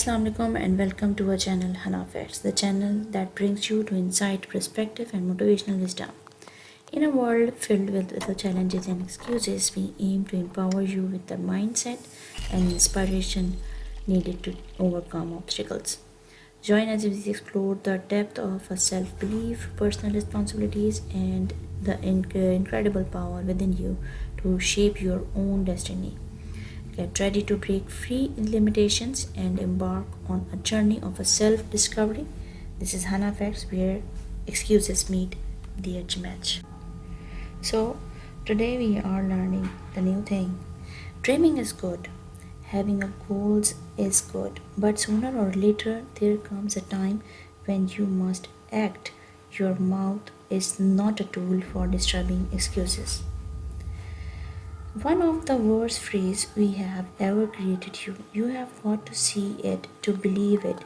Assalamu alaikum and welcome to our channel Hana Facts, the channel that brings you to insight, perspective, and motivational wisdom. In a world filled with the challenges and excuses, we aim to empower you with the mindset and inspiration needed to overcome obstacles. Join us as we explore the depth of a self-belief, personal responsibilities, and the incredible power within you to shape your own destiny. Get ready to break free limitations and embark on a journey of a self discovery. This is Hana Facts, where excuses meet the edge match. So, today we are learning the new thing. Dreaming is good, having a goals is good, but sooner or later there comes a time when you must act. Your mouth is not a tool for disturbing excuses. One of the worst phrases we have ever created you have got to see it to believe it.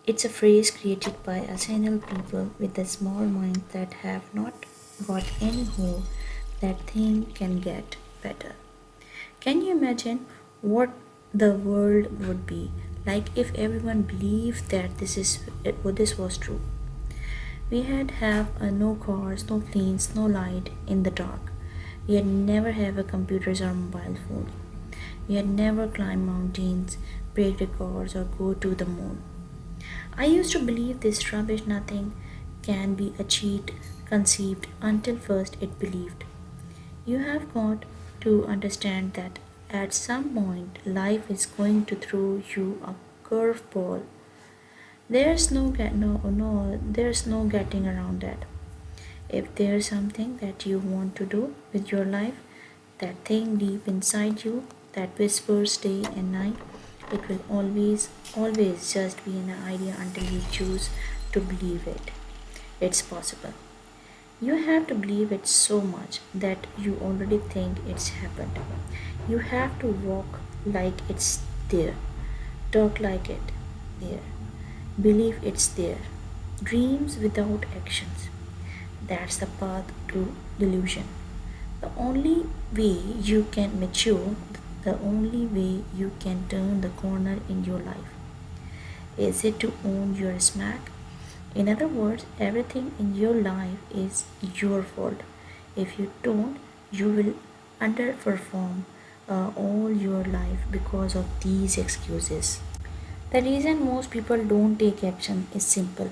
It's a phrase created by cynical people with a small mind that have not got any hope that thing can get better. Can you imagine what the world would be like if everyone believed that this was true? We had have no cars, no planes, no light in the dark. We had never have a computers or mobile phone. We had never climb mountains, break records, or go to the moon. I used to believe this rubbish nothing can be achieved, conceived until first it believed. You have got to understand that at some point life is going to throw you a curveball. There's no getting around that. If there's something that you want to do with your life, that thing deep inside you that whispers day and night, it will always just be an idea until you choose to believe it. It's possible. You have to believe it so much that you already think it's happened. You have to walk like it's there, talk like it there, believe it's there. Dreams without actions. That's the path to delusion. The only way you can mature, the only way you can turn the corner in your life, is it to own your smack. In other words, everything in your life is your fault. If you don't, you will underperform all your life because of these excuses. The reason most people don't take action is simple.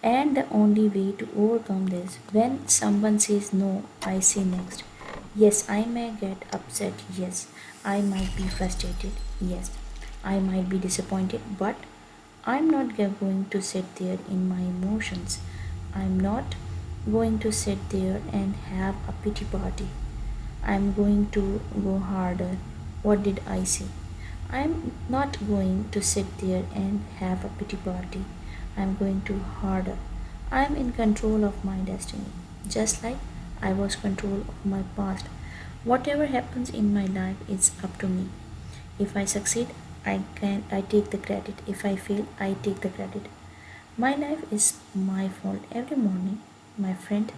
And the only way to overcome this, when someone says no, I say next. Yes, I may get upset. Yes, I might be frustrated. Yes, I might be disappointed, but I'm not going to sit there in my emotions. I'm not going to sit there and have a pity party. I'm going to go harder. What did I say? I'm not going to sit there and have a pity party. I'm going to harder. I'm in control of my destiny, just like I was control of my past. Whatever happens in my life is up to me. If I succeed, I take the credit. If I fail, I take the credit. My life is my fault every morning. My friend,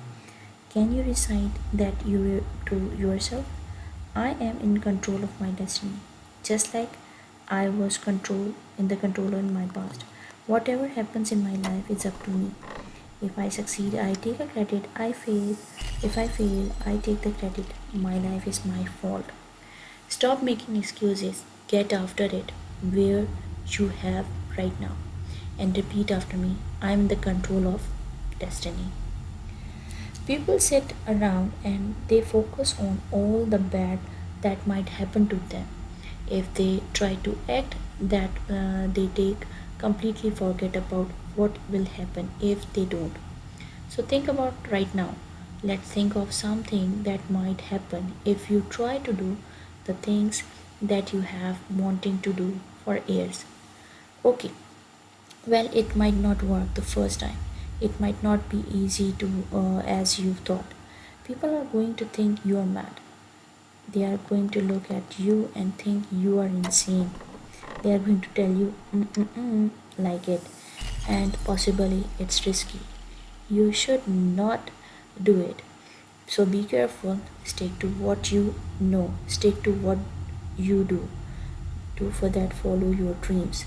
can you recite that you to yourself? I am in control of my destiny, just like I was control in my past. Whatever happens in my life is up to me. If I succeed, I take a credit. If I fail, I take the credit. My life is my fault. Stop making excuses. Get after it where you have right now and repeat after me. I'm in the control of destiny. People sit around and they focus on all the bad that might happen to them. If they try to act that they take completely forget about what will happen if they don't. So think about right now. Let's think of something that might happen if you try to do the things that you have wanting to do for years. Okay, well, it might not work the first time. It might not be easy to as you thought. People are going to think you are mad. They are going to look at you and think you are insane. They are going to tell you, like it, and possibly it's risky. You should not do it. So be careful, stick to what you know, stick to what you do. Do for that, follow your dreams.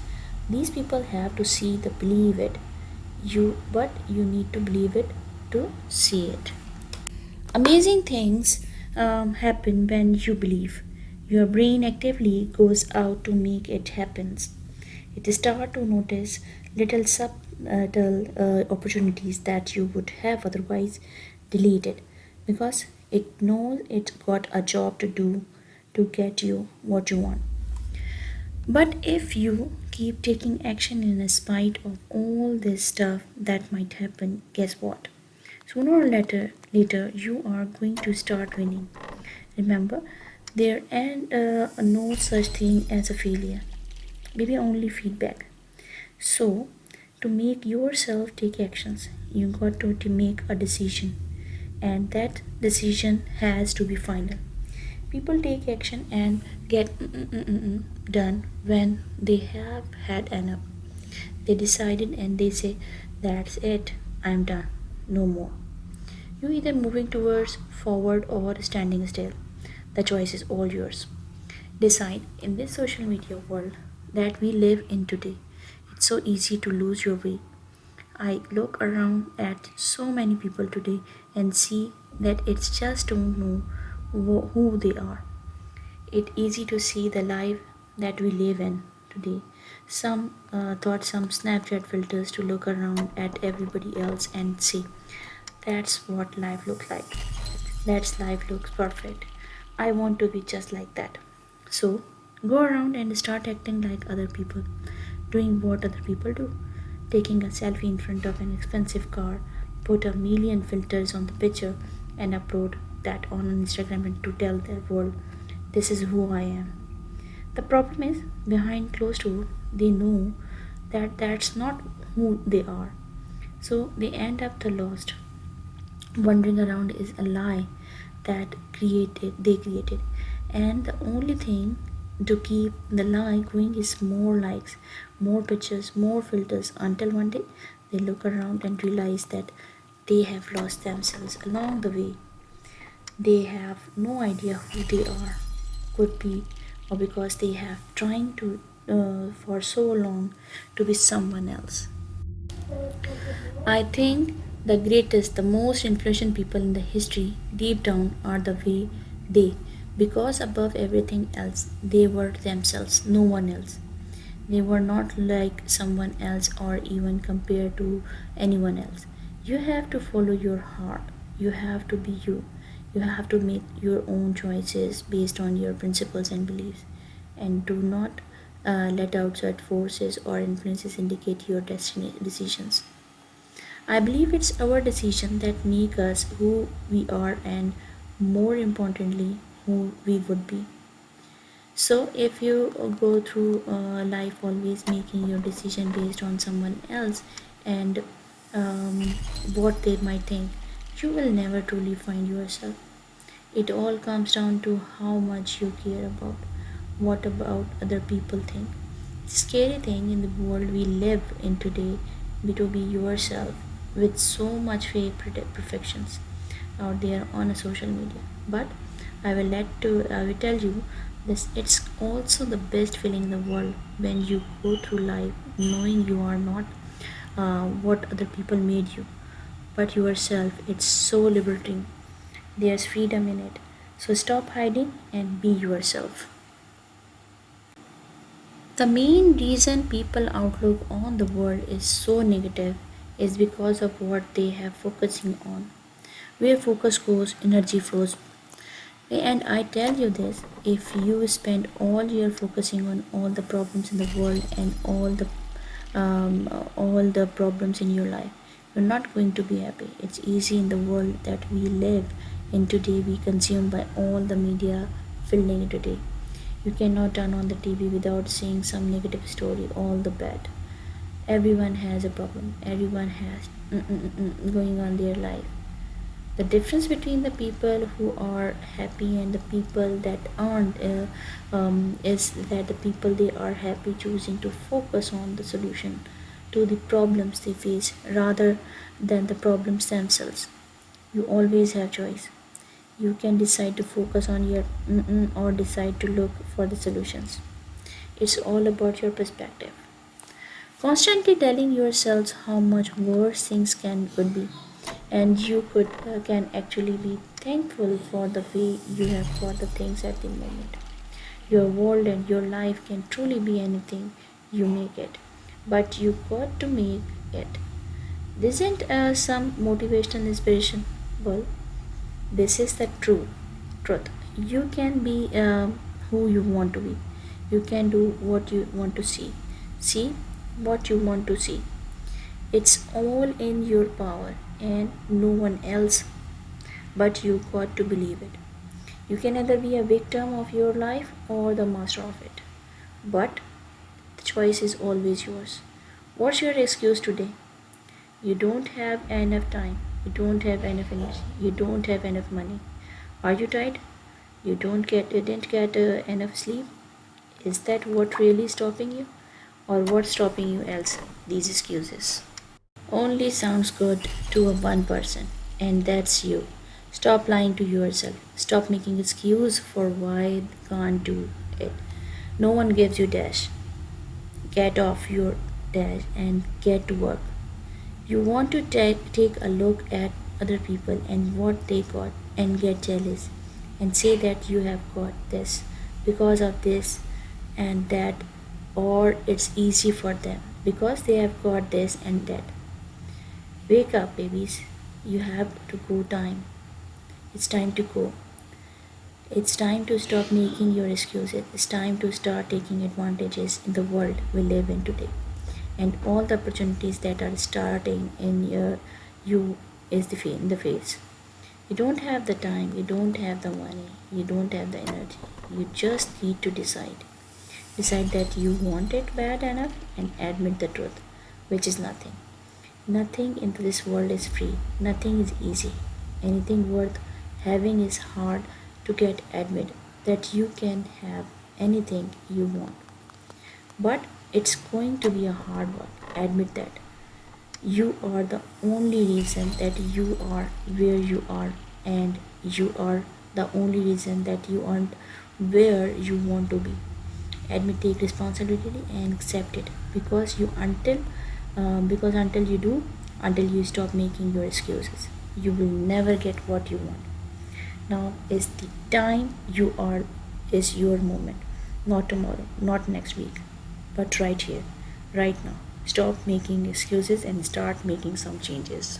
These people have to see the believe it. But you need to believe it to see it. Amazing things happen when you believe. Your brain actively goes out to make it happen. It starts to notice little subtle opportunities that you would have otherwise deleted because it knows it's got a job to do to get you what you want. But if you keep taking action in spite of all this stuff that might happen, guess what? Sooner or later, you are going to start winning. Remember, there and no such thing as a failure, maybe only feedback. So, to make yourself take actions, you got to make a decision, and that decision has to be final. People take action and get done when they have had enough. They decided and they say, "That's it, I'm done, no more." You either moving towards forward or standing still. The choice is all yours. Decide in this social media world that we live in today. It's so easy to lose your way. I look around at so many people today and see that it's just don't know who they are. It's easy to see the life that we live in today. Some thought some Snapchat filters to look around at everybody else and say, that's what life looks like. That's life looks perfect. I want to be just like that. So go around and start acting like other people, doing what other people do. Taking a selfie in front of an expensive car, put a million filters on the picture, and upload that on Instagram and to tell the world, this is who I am. The problem is, behind closed door, they know that that's not who they are. So they end up the lost. Wandering around is a lie that created they created, and the only thing to keep the lie going is more likes, more pictures, more filters, until one day they look around and realize that they have lost themselves along the way. They have no idea who they are, could be, or because they have trying to for so long to be someone else. I think the greatest, the most influential people in the history, deep down, are the way they, because above everything else, they were themselves, no one else. They were not like someone else or even compared to anyone else. You have to follow your heart. You have to be you. You have to make your own choices based on your principles and beliefs. And do not let outside forces or influences indicate your destiny decisions. I believe it's our decision that make us who we are and more importantly who we would be. So if you go through life always making your decision based on someone else and um, what they might think, you will never truly find yourself. It all comes down to how much you care about what about other people think. Scary thing in the world we live in today be to be yourself with so much fake perfections out there on a social media. But I will tell you this, it's also the best feeling in the world when you go through life knowing you are not what other people made you but yourself. It's so liberating. There's freedom in it. So stop hiding and be yourself. The main reason people outlook on the world is so negative is because of what they have focusing on. Where focus goes, energy flows. And I tell you this, if you spend all your focusing on all the problems in the world and all the problems in your life, you're not going to be happy. It's easy in the world that we live in today, we consumed by all the media filled today. You cannot turn on the TV without seeing some negative story, all the bad. Everyone has a problem. Everyone has going on their life. The difference between the people who are happy and the people that aren't is that the people they are happy choosing to focus on the solution to the problems they face rather than the problems themselves. You always have choice. You can decide to focus on your or decide to look for the solutions. It's all about your perspective. Constantly telling yourselves how much worse things could be, and you can actually be thankful for the way you have got the things at the moment. Your world and your life can truly be anything you make it, but you got to make it. This isn't some motivational inspiration. Well, this is the truth. You can be who you want to be. You can do what you want to see. See what you want to see. It's all in your power and no one else, but you got to believe it. You can either be a victim of your life or the master of it. But the choice is always yours. What's your excuse today? You don't have enough time. You don't have enough energy. You don't have enough money. Are you tired? You didn't get enough sleep? Is that what really stopping you? Or what's stopping you else? These excuses only sounds good to a one person, and that's you. Stop lying to yourself. Stop making excuse for why you can't do it. No one gives you dash. Get off your dash and get to work. You want to take a look at other people and what they got and get jealous and say that you have got this because of this and that, or it's easy for them because they have got this and that. Wake up, babies. You have to go time. It's time to go. It's time to stop making your excuses. It's time to start taking advantages in the world we live in today. And all the opportunities that are starting in you is in the face. You don't have the time, you don't have the money, you don't have the energy. You just need to decide. Decide that you want it bad enough and admit the truth, which is nothing. Nothing in this world is free. Nothing is easy. Anything worth having is hard to get admit that you can have anything you want. But it's going to be a hard one. Admit that. You are the only reason that you are where you are, and you are the only reason that you aren't where you want to be. Admit, take responsibility and accept it, because until you do, until you stop making your excuses, you will never get what you want. Now is the time. You are is your moment. Not tomorrow, not next week, but right here, right now. Stop making excuses and start making some changes.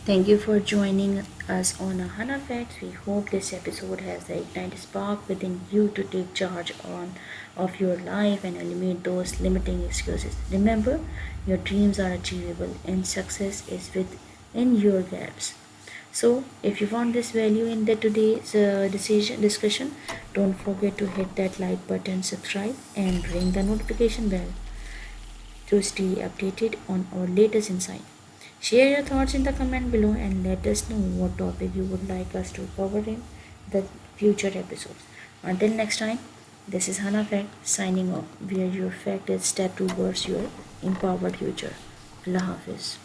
Thank you for joining us on a Hana Facts. We hope this episode has the ignite spark within you to take charge of your life and eliminate those limiting excuses. Remember, your dreams are achievable and success is within your grasp. So, if you found this value in the today's discussion, don't forget to hit that like button, subscribe, and ring the notification bell to stay updated on our latest insight. Share your thoughts in the comment below and let us know what topic you would like us to cover in the future episodes. Until next time, this is Hana Fact signing off, where your fact is step towards your empowered future. Allah Hafiz.